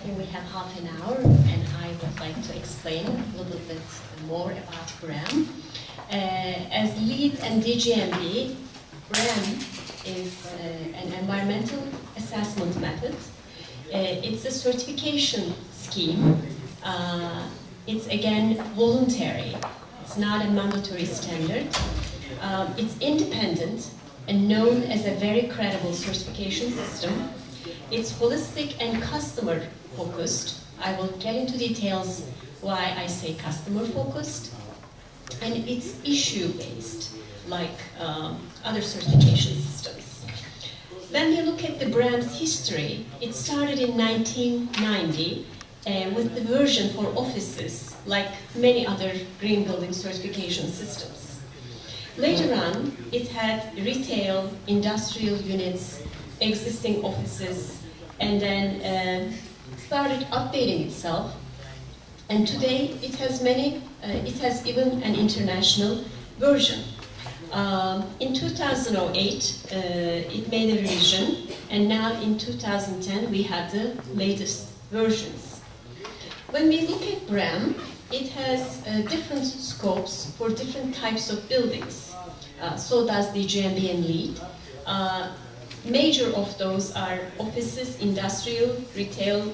think we have half an hour, and I would like to explain a little bit more about BREEAM. As lead and DGMB, BREEAM is an environmental assessment method. It's a certification scheme. It's again voluntary. It's not a mandatory standard. It's independent and known as a very credible certification system. It's holistic and customer focused. I will get into details why I say customer focused. And it's issue based, like other certification systems. When we look at the BREEAM's history, it started in 1990 with the version for offices, like many other green building certification systems. Later on, it had retail, industrial units, existing offices, and then started updating itself. And today, it has it has even an international version. In 2008, it made a revision, and now in 2010, we have the latest versions. When we look at BREEAM, it has different scopes for different types of buildings. So does the GMB and LEED. Major of those are offices, industrial, retail,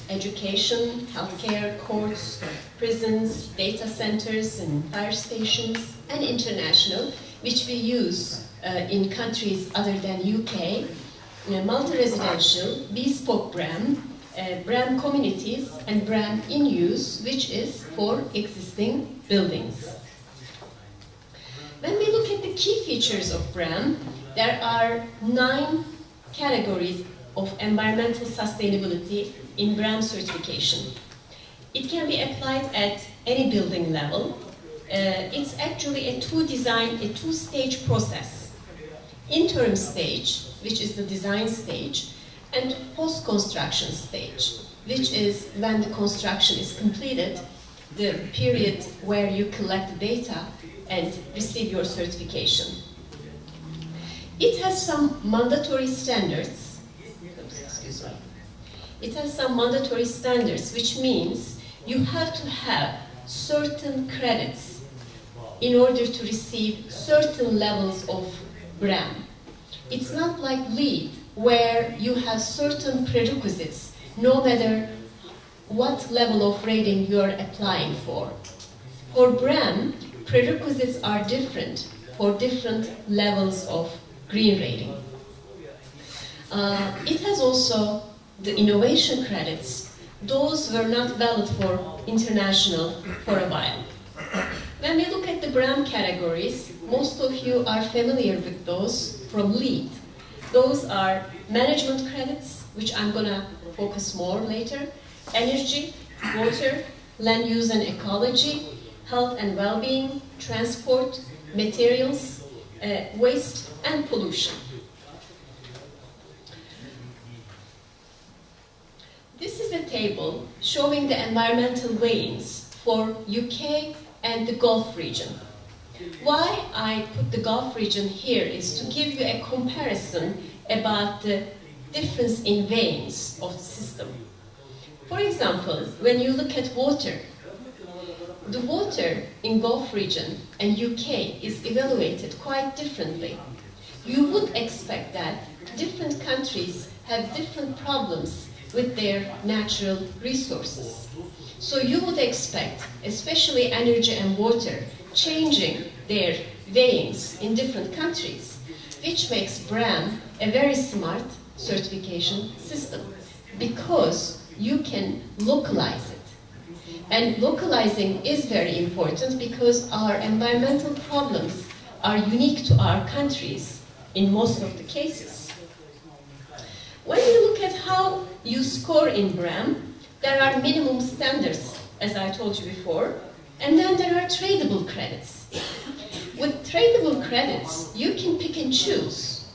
education, healthcare, courts, prisons, data centers, and fire stations, and international, which we use in countries other than UK, multi-residential, bespoke BREEAM, BREEAM communities, and BREEAM in use, which is for existing buildings. When we look at the key features of BREEAM, there are 9 categories of environmental sustainability in BREEAM certification. It can be applied at any building level. It's actually a two-stage process. Interim stage, which is the design stage, and post-construction stage, which is when the construction is completed, the period where you collect the data and receive your certification. It has some mandatory standards. Excuse me. It has some mandatory standards, which means you have to have certain credits in order to receive certain levels of BREEAM. It's not like LEED, where you have certain prerequisites, no matter what level of rating you are applying for. For BREEAM, prerequisites are different for different levels of green rating. It has also the innovation credits. Those were not valid for international for a while. When we look at the BREEAM categories, most of you are familiar with those from LEED. Those are management credits, which I'm going to focus more later, energy, water, land use and ecology, health and well-being, transport, materials, waste, and pollution. This is a table showing the environmental weighings for UK and the Gulf region. Why I put the Gulf region here is to give you a comparison about the difference in weighings of the system. For example, when you look at water, the water in Gulf region and UK is evaluated quite differently. You would expect that different countries have different problems with their natural resources. So you would expect, especially energy and water, changing their weighings in different countries, which makes BREEAM a very smart certification system, because you can localize it. And localizing is very important because our environmental problems are unique to our countries in most of the cases. When you look at how you score in BREEAM, there are minimum standards, as I told you before, and then there are tradable credits. With tradable credits, you can pick and choose.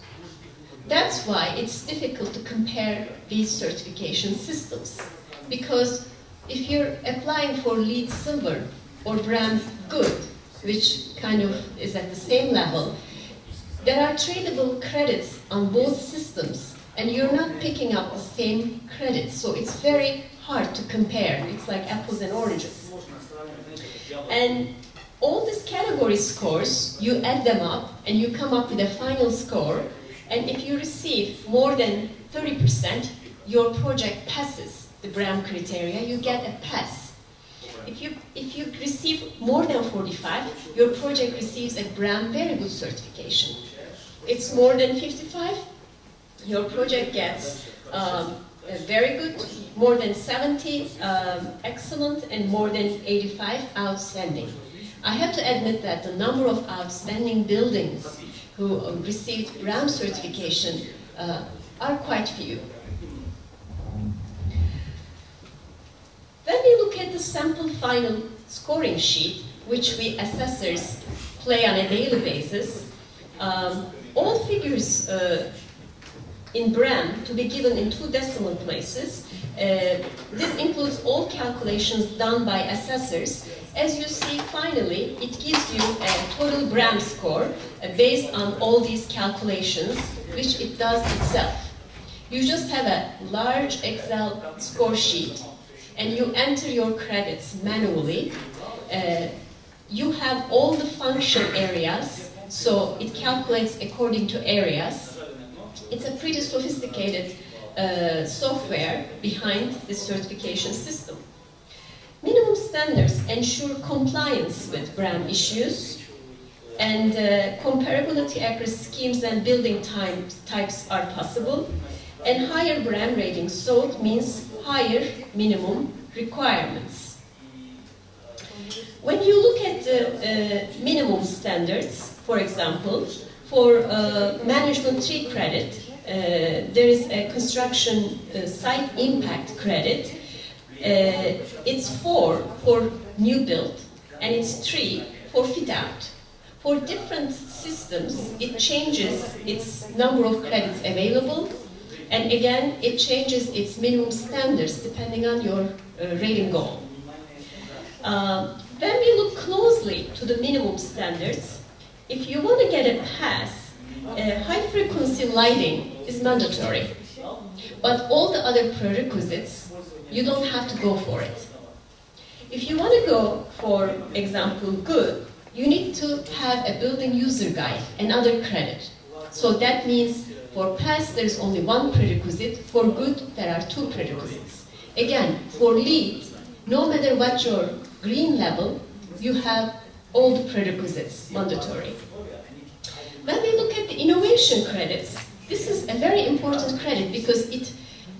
That's why it's difficult to compare these certification systems, because if you're applying for LEED Silver or BREEAM Good, which kind of is at the same level, there are tradable credits on both systems, and you're not picking up the same credits. So it's very hard to compare. It's like apples and oranges. And all these category scores, you add them up and you come up with a final score. And if you receive more than 30%, your project passes the BREEAM criteria, you get a pass. If you receive more than 45, your project receives a BREEAM very good certification. It's more than 55, your project gets very good, more than 70, excellent, and more than 85, outstanding. I have to admit that the number of outstanding buildings who received BREEAM certification are quite few. When we look at the sample final scoring sheet, which we assessors play on a daily basis, all figures in BREEAM to be given in 2 decimal places. This includes all calculations done by assessors. As you see, finally, it gives you a total BREEAM score based on all these calculations, which it does itself. You just have a large Excel score sheet, and you enter your credits manually. You have all the function areas, so it calculates according to areas. It's a pretty sophisticated software behind this certification system. Minimum standards ensure compliance with BREEAM issues, and comparability across schemes and building types are possible. And higher BREEAM rating sought means higher minimum requirements. When you look at the minimum standards, for example, for management 3 credit, there is a construction site impact credit. It's 4 for new build, and it's 3 for fit out. For different systems, it changes its number of credits available, and again, it changes its minimum standards depending on your rating goal. When we look closely to the minimum standards, if you want to get a pass, high-frequency lighting is mandatory, but all the other prerequisites, you don't have to go for it. If you want to go, for example, good, you need to have a building user guide, another credit. So that means for pass, there's only 1 prerequisite. For good, there are 2 prerequisites. Again, for lead, no matter what your green level, you have all the prerequisites mandatory. When we look at the innovation credits, this is a very important credit because it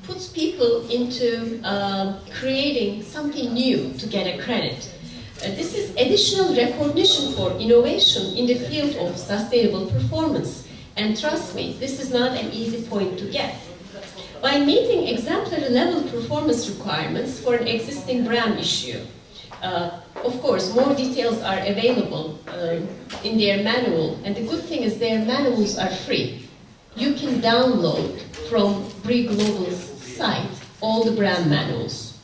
puts people into creating something new to get a credit. This is additional recognition for innovation in the field of sustainable performance. And trust me, this is not an easy point to get. By meeting exemplary level performance requirements for an existing BREEAM issue, of course, more details are available in their manual, and the good thing is their manuals are free. You can download from BREEAM Global's site all the BREEAM manuals.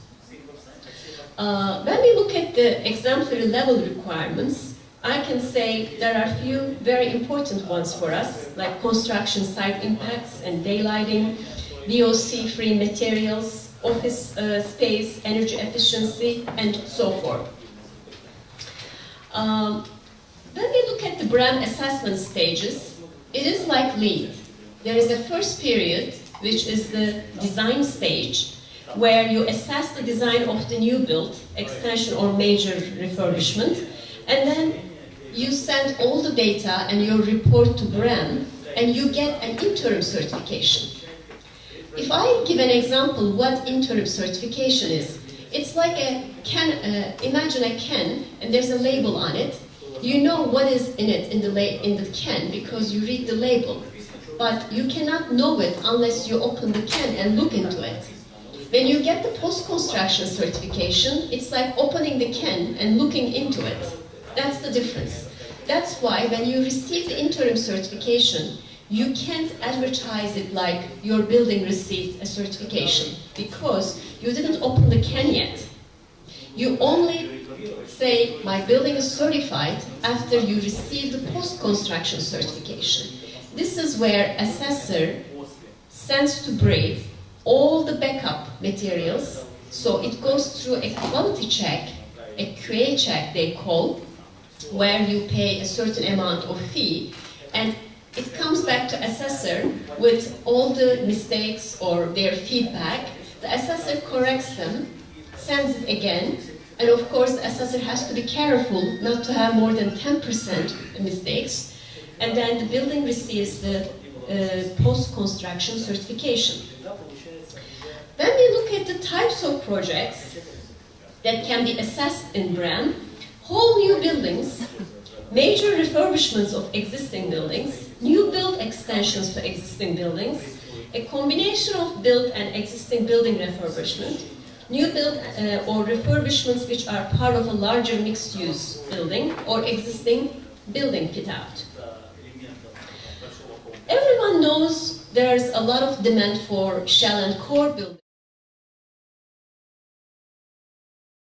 When we look at the exemplary level requirements, I can say there are a few very important ones for us, like construction site impacts and daylighting, VOC-free materials, office space, energy efficiency, and so forth. When we look at the BREEAM assessment stages, it is like LEED. There is a first period, which is the design stage, where you assess the design of the new build, extension or major refurbishment, and then you send all the data and your report to BREEAM, and you get an interim certification. If I give an example what interim certification is, it's like a can, imagine a can, and there's a label on it. You know what is in it in the can because you read the label, but you cannot know it unless you open the can and look into it. When you get the post-construction certification, it's like opening the can and looking into it. That's the difference. That's why when you receive the interim certification, you can't advertise it like your building received a certification because you didn't open the can yet. You only say, my building is certified after you receive the post-construction certification. This is where assessor sends to BREEAM all the backup materials, so it goes through a quality check, a QA check they call, where you pay a certain amount of fee, and it comes back to assessor with all the mistakes or their feedback. The assessor corrects them, sends it again, and of course the assessor has to be careful not to have more than 10% mistakes, and then the building receives the post-construction certification. When we look at the types of projects that can be assessed in BREEAM, whole new buildings, major refurbishments of existing buildings, new build extensions to existing buildings, a combination of built and existing building refurbishment, new build or refurbishments which are part of a larger mixed-use building, or existing building fit-out. Everyone knows there's a lot of demand for shell and core buildings.